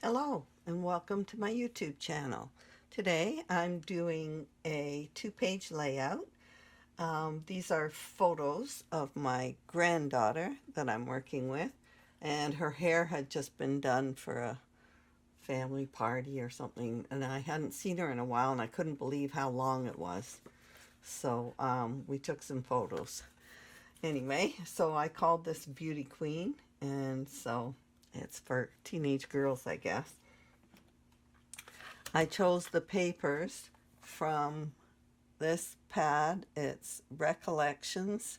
Hello and welcome to my YouTube channel. Today I'm doing a two-page layout. These are photos of my granddaughter that I'm working with, and her hair had just been done for a family party or something, and I hadn't seen her in a while and I couldn't believe how long it was. So we took some photos. Anyway, so I called this Beauty Queen, and so it's for teenage girls, I guess. I chose the papers from this pad. It's Recollections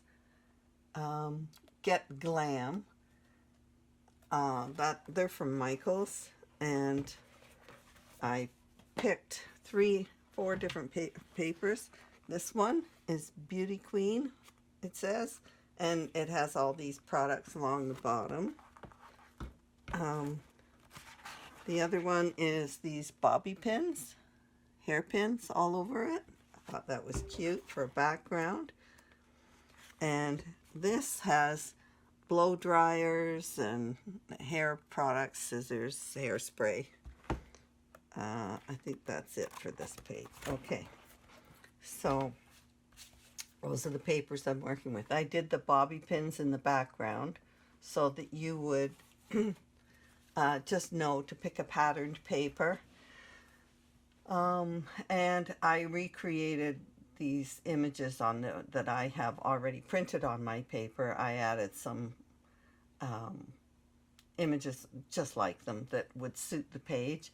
Get Glam. They're from Michaels, and I picked four different papers. This one is Beauty Queen, it says, and it has all these products along the bottom. The other one is these bobby pins, hairpins all over it. I thought that was cute for a background. And this has blow dryers and hair products, scissors, hairspray. I think that's it for this page. Okay, so those are the papers I'm working with. I did the bobby pins in the background so that you would just know to pick a patterned paper. And I recreated these images that I have already printed on my paper. I added some images just like them that would suit the page.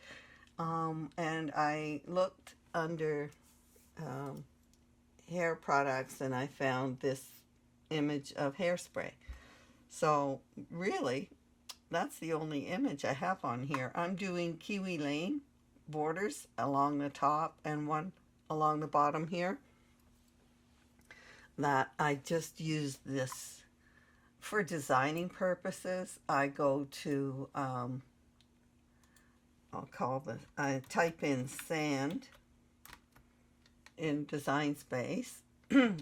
And I looked under hair products and I found this image of Hairspray. So really, that's the only image I have on here. I'm doing Kiwi Lane borders along the top and one along the bottom here. That I just use this for designing purposes. I go to, I type in sand in Design Space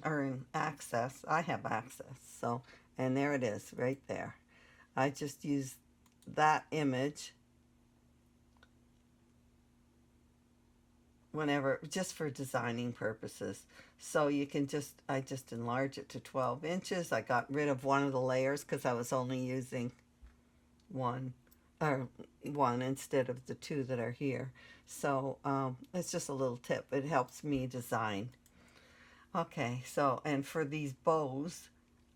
or in Access. I have Access, so, and there it is right there. I just use that image whenever, just for designing purposes. So you can I just enlarge it to 12 inches. I got rid of one of the layers because I was only using one instead of the two that are here. So it's just a little tip. It helps me design. Okay, so, and for these bows,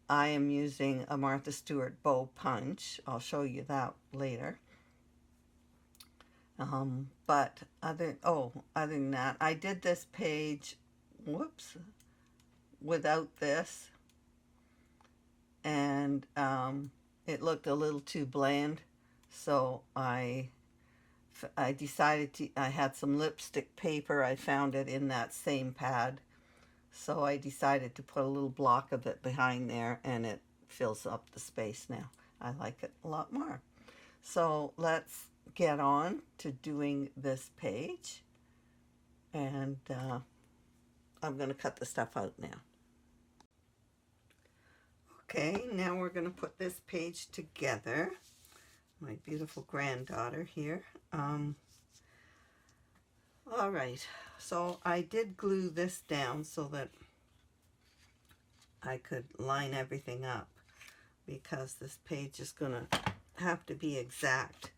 I am using a Martha Stewart bow punch. I'll show you that later. But other than that, I did this page, without this, and it looked a little too bland, so I decided I had some lipstick paper. I found it in that same pad, so I decided to put a little block of it behind there, and it fills up the space now. I like it a lot more. So let's get on to doing this page, and I'm going to cut the stuff out now. Okay, now we're going to put this page together. My beautiful granddaughter here. All right, so I did glue this down so that I could line everything up, because this page is going to have to be exact.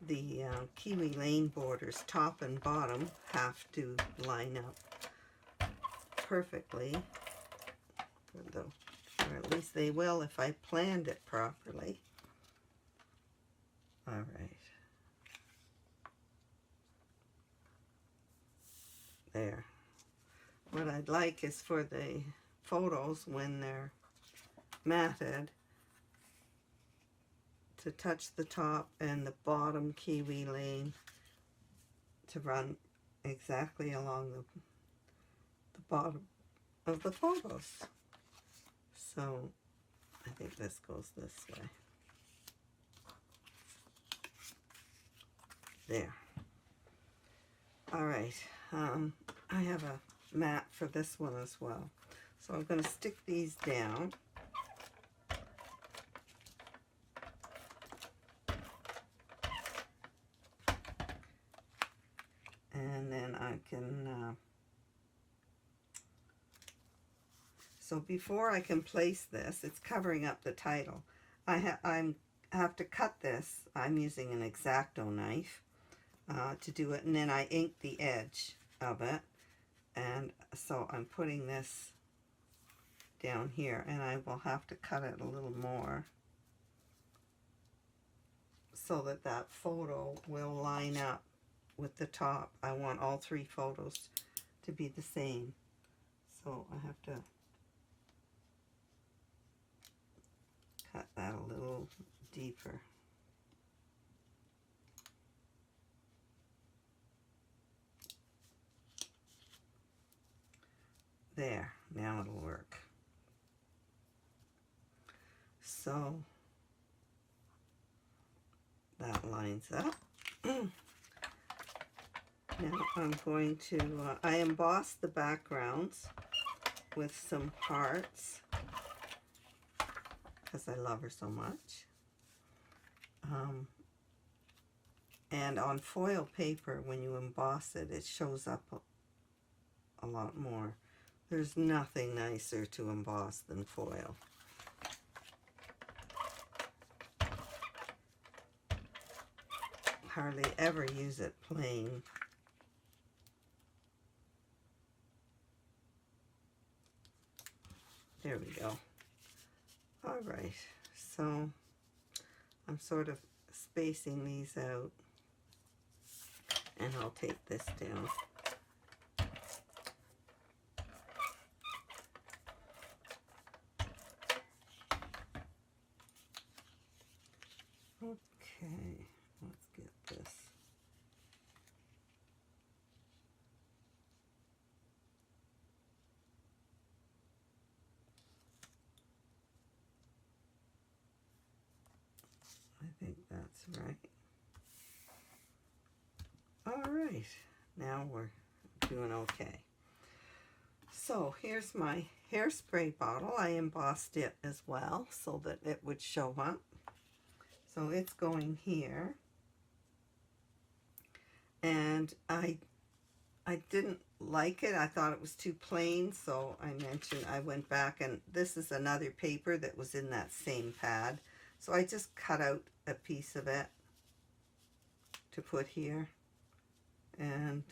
The Kiwi Lane borders, top and bottom, have to line up perfectly, or at least they will if I planned it properly. All right. There. What I'd like is for the photos, when they're matted, to touch the top and the bottom Kiwi Lane to run exactly along the bottom of the photos. So I think this goes this way. There. All right. I have a mat for this one as well. So I'm going to stick these down. then I can, so before I can place this, it's covering up the title. I have to cut this. I'm using an X-Acto knife to do it, and then I ink the edge of it. And so I'm putting this down here, and I will have to cut it a little more so that that photo will line up with the top. I want all three photos to be the same. So I have to cut that a little deeper. There, now it'll work. So that lines up. Now I'm going to, I embossed the backgrounds with some hearts because I love her so much. And on foil paper, when you emboss it, it shows up a lot more. There's nothing nicer to emboss than foil. Hardly ever use it plain. There we go. All right, so I'm sort of spacing these out, and I'll take this down. Okay, let's get this. I think that's right. All right, now we're doing okay. So here's my hairspray bottle. I embossed it as well so that it would show up. So it's going here. And I didn't like it. I thought it was too plain, so I went back, and this is another paper that was in that same pad. So I just cut out a piece of it to put here. And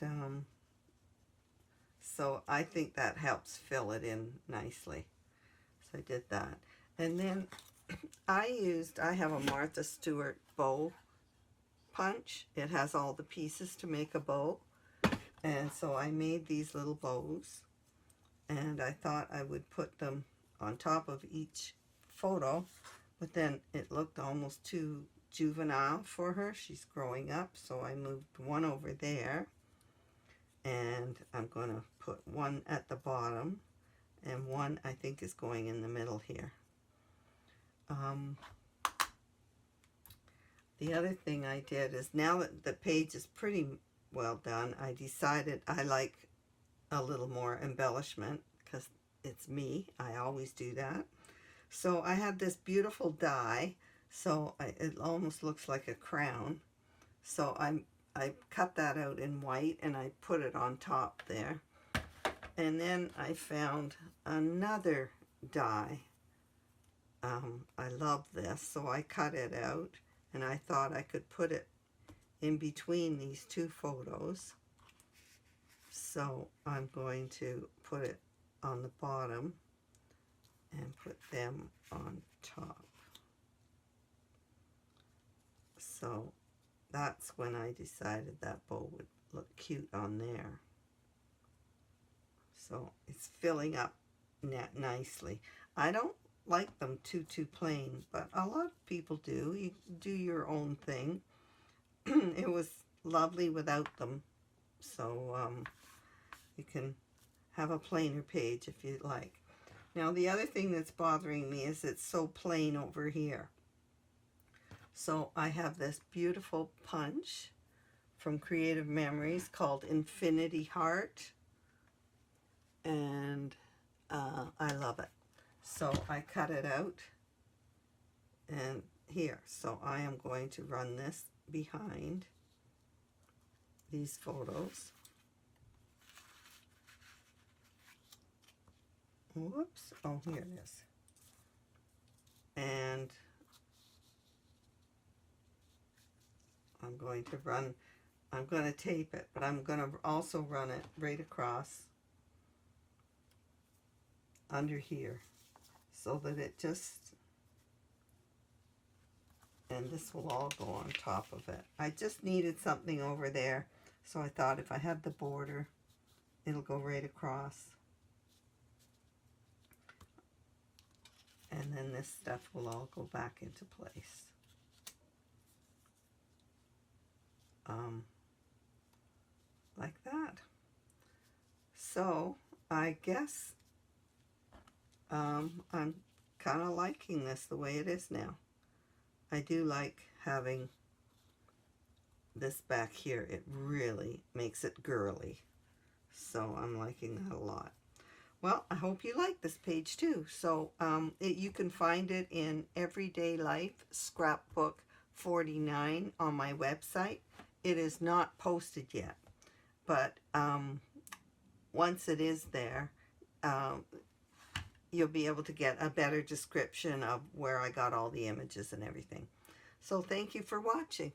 so I think that helps fill it in nicely. So I did that. And then I have a Martha Stewart bow punch. It has all the pieces to make a bow. And so I made these little bows. And I thought I would put them on top of each photo. But then it looked almost too juvenile for her. She's growing up. So I moved one over there. And I'm going to put one at the bottom. And one I think is going in the middle here. The other thing I did is, now that the page is pretty well done, I decided I like a little more embellishment because it's me. I always do that. So I had this beautiful die, so it almost looks like a crown. So I cut that out in white and I put it on top there. And then I found another die. I love this, so I cut it out, and I thought I could put it in between these two photos. So I'm going to put it on the bottom and put them on top. So that's when I decided that bow would look cute on there. So it's filling up nicely. I don't like them too plain, but a lot of people do. You do your own thing. It was lovely without them, so you can have a plainer page if you'd like. Now the other thing that's bothering me is it's so plain over here. So I have this beautiful punch from Creative Memories called Infinity Heart, and I love it. So I cut it out and here. So I am going to run this behind these photos. Whoops. Oh, here it is. And I'm going to tape it, but I'm going to also run it right across under here so that it just, and this will all go on top of it. I just needed something over there, so I thought if I have the border, it'll go right across. And then this stuff will all go back into place. Like that. So I guess I'm kind of liking this the way it is now. I do like having this back here. It really makes it girly. So I'm liking that a lot. Well, I hope you like this page too. So you can find it in Everyday Life Scrapbook 49 on my website. It is not posted yet, but once it is there, you'll be able to get a better description of where I got all the images and everything. So thank you for watching.